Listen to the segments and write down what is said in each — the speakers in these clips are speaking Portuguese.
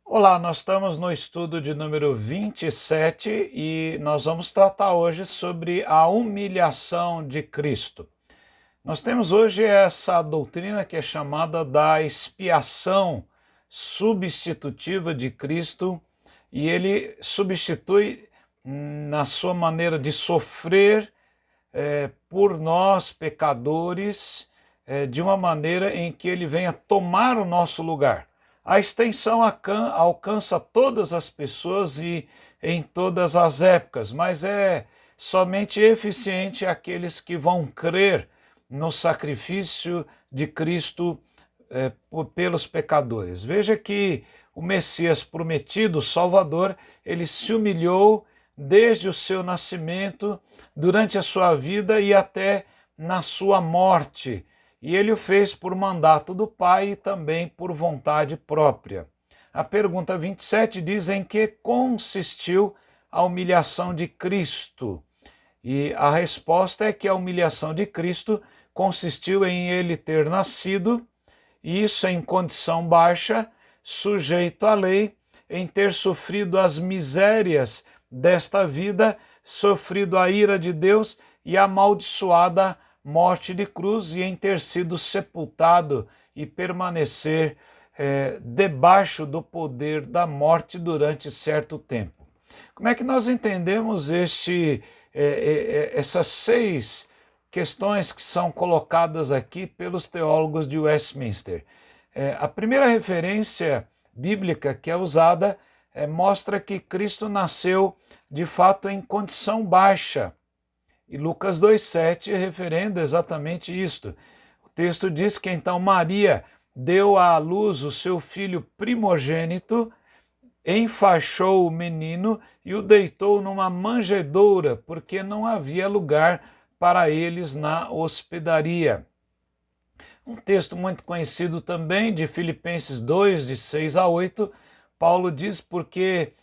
Olá, nós estamos no estudo de número 27 e nós vamos tratar hoje sobre a humilhação de Cristo. Nós temos hoje essa doutrina que é chamada da expiação substitutiva de Cristo, e ele substitui na sua maneira de sofrer por nós pecadores, de uma maneira em que ele venha tomar o nosso lugar. A extensão alcança todas as pessoas e em todas as épocas, mas é somente eficiente àqueles que vão crer no sacrifício de Cristo pelos pecadores. Veja que o Messias prometido, o Salvador, ele se humilhou desde o seu nascimento, durante a sua vida e até na sua morte. E ele o fez por mandato do Pai e também por vontade própria. A pergunta 27 diz em que consistiu a humilhação de Cristo. E a resposta é que a humilhação de Cristo consistiu em ele ter nascido, e isso em condição baixa, sujeito à lei, em ter sofrido as misérias desta vida, sofrido a ira de Deus e a amaldiçoada morte de cruz, e em ter sido sepultado e permanecer debaixo do poder da morte durante certo tempo. Como é que nós entendemos essas 6 questões que são colocadas aqui pelos teólogos de Westminster? A primeira referência bíblica que é usada mostra que Cristo nasceu de fato em condição baixa. E Lucas 2,7 referendo exatamente isto. O texto diz que então Maria deu à luz o seu filho primogênito, enfaixou o menino e o deitou numa manjedoura, porque não havia lugar para eles na hospedaria. Um texto muito conhecido também de Filipenses 2, de 6 a 8, Paulo diz porque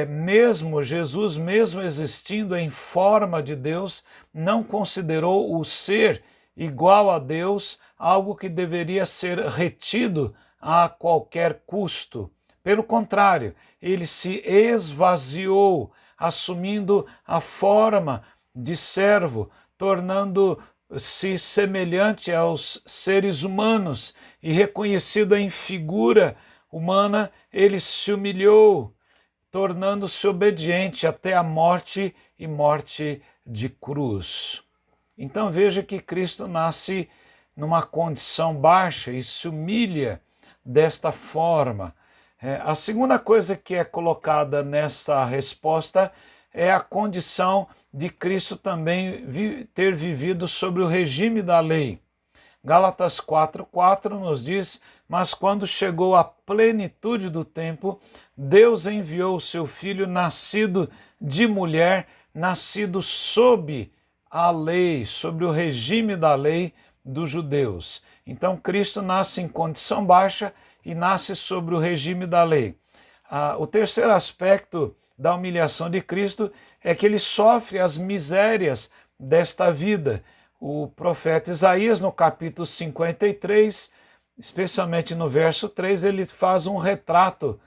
mesmo Jesus, mesmo existindo em forma de Deus, não considerou o ser igual a Deus algo que deveria ser retido a qualquer custo. Pelo contrário, ele se esvaziou, assumindo a forma de servo, tornando-se semelhante aos seres humanos e reconhecido em figura humana, ele se humilhou, tornando-se obediente até a morte e morte de cruz. Então veja que Cristo nasce numa condição baixa e se humilha desta forma. A segunda coisa que é colocada nessa resposta é a condição de Cristo também ter vivido sobre o regime da lei. Gálatas 4,4 nos diz: mas quando chegou a plenitude do tempo, Deus enviou o seu Filho nascido de mulher, nascido sob a lei, sobre o regime da lei dos judeus. Então Cristo nasce em condição baixa e nasce sobre o regime da lei. O terceiro aspecto da humilhação de Cristo é que ele sofre as misérias desta vida. O profeta Isaías, no capítulo 53, especialmente no verso 3, ele faz um retrato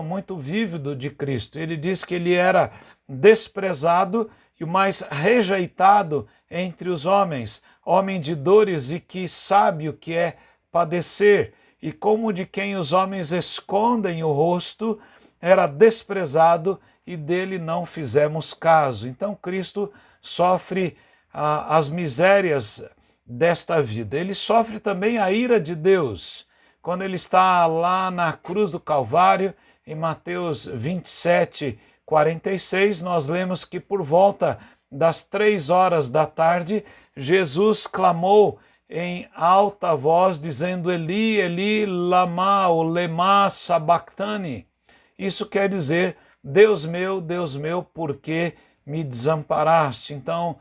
muito vívido de Cristo. Ele diz que ele era desprezado e o mais rejeitado entre os homens, homem de dores e que sabe o que é padecer, e como de quem os homens escondem o rosto, era desprezado e dele não fizemos caso. Então Cristo sofre as misérias desta vida. Ele sofre também a ira de Deus. Quando ele está lá na cruz do Calvário, em Mateus 27, 46, nós lemos que por volta das 3 horas da tarde, Jesus clamou em alta voz, dizendo: Eli, Eli, lama sabachthani. Isso quer dizer: Deus meu, por que me desamparaste? Então,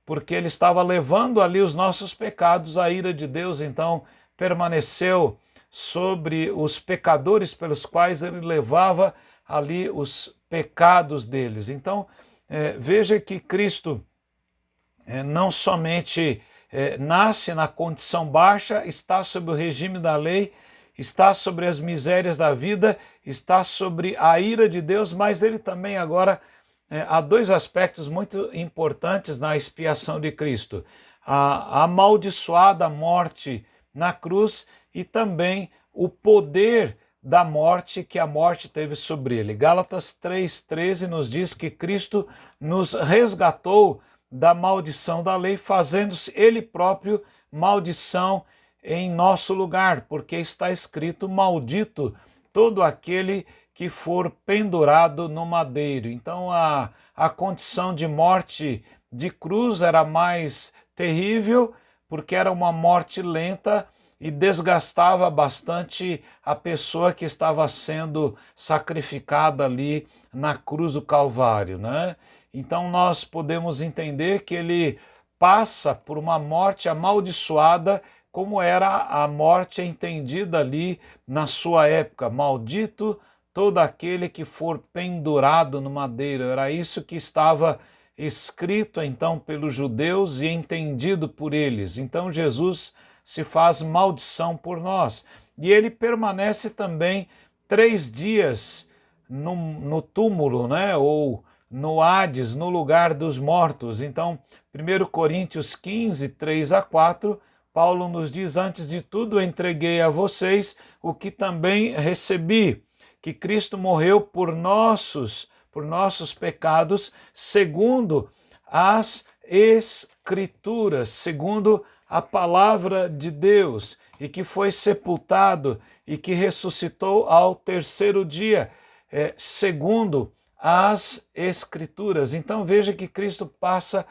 porque ele estava levando ali os nossos pecados, a ira de Deus, então permaneceu sobre os pecadores pelos quais ele levava ali os pecados deles. Então, veja que Cristo não somente nasce na condição baixa, está sob o regime da lei, está sobre as misérias da vida, está sobre a ira de Deus, mas ele também agora, há dois aspectos muito importantes na expiação de Cristo: a amaldiçoada morte na cruz e também o poder da morte que a morte teve sobre ele. Gálatas 3,13 nos diz que Cristo nos resgatou da maldição da lei, fazendo-se ele próprio maldição em nosso lugar, porque está escrito: maldito todo aquele que for pendurado no madeiro. Então a condição de morte de cruz era mais terrível, porque era uma morte lenta e desgastava bastante a pessoa que estava sendo sacrificada ali na cruz do Calvário, né? Então nós podemos entender que ele passa por uma morte amaldiçoada, como era a morte entendida ali na sua época: maldito todo aquele que for pendurado no madeiro. Era isso que estava escrito então pelos judeus e entendido por eles. Então Jesus se faz maldição por nós. E ele permanece também 3 dias no túmulo, né? Ou no Hades, no lugar dos mortos. Então, 1 Coríntios 15, 3-4, Paulo nos diz: antes de tudo entreguei a vocês o que também recebi, que Cristo morreu por nossos pecados, segundo as Escrituras, segundo a palavra de Deus, e que foi sepultado e que ressuscitou ao 3º dia, segundo as Escrituras. Então veja que Cristo passa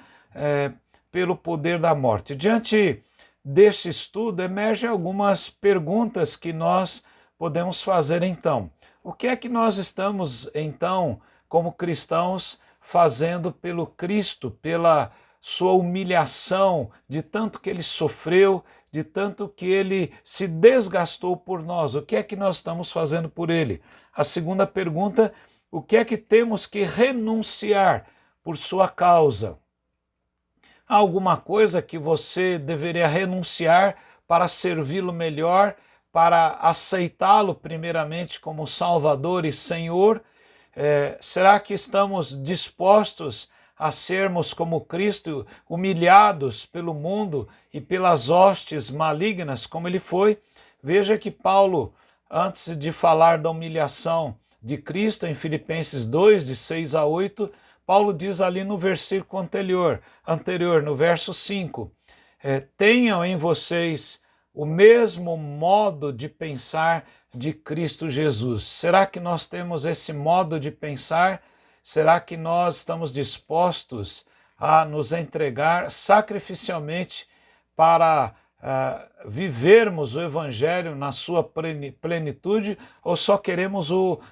pelo poder da morte. Diante deste estudo, emergem algumas perguntas que nós podemos fazer então. O que é que nós estamos então, como cristãos, fazendo pelo Cristo, pela sua humilhação, de tanto que ele sofreu, de tanto que ele se desgastou por nós? O que é que nós estamos fazendo por ele? A segunda pergunta: o que é que temos que renunciar por sua causa? Há alguma coisa que você deveria renunciar para servi-lo melhor, para aceitá-lo primeiramente como Salvador e Senhor? Será que estamos dispostos a sermos como Cristo, humilhados pelo mundo e pelas hostes malignas, como ele foi? Veja que Paulo, antes de falar da humilhação de Cristo, em Filipenses 2, de 6-8, Paulo diz ali no versículo anterior, no verso 5, tenham em vocês o mesmo modo de pensar de Cristo Jesus. Será que nós temos esse modo de pensar? Será que nós estamos dispostos a nos entregar sacrificialmente para vivermos o Evangelho na sua plenitude, ou só queremos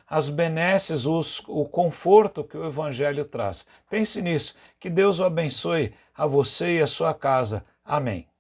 as benesses, o conforto que o Evangelho traz? Pense nisso. Que Deus o abençoe a você e a sua casa. Amém.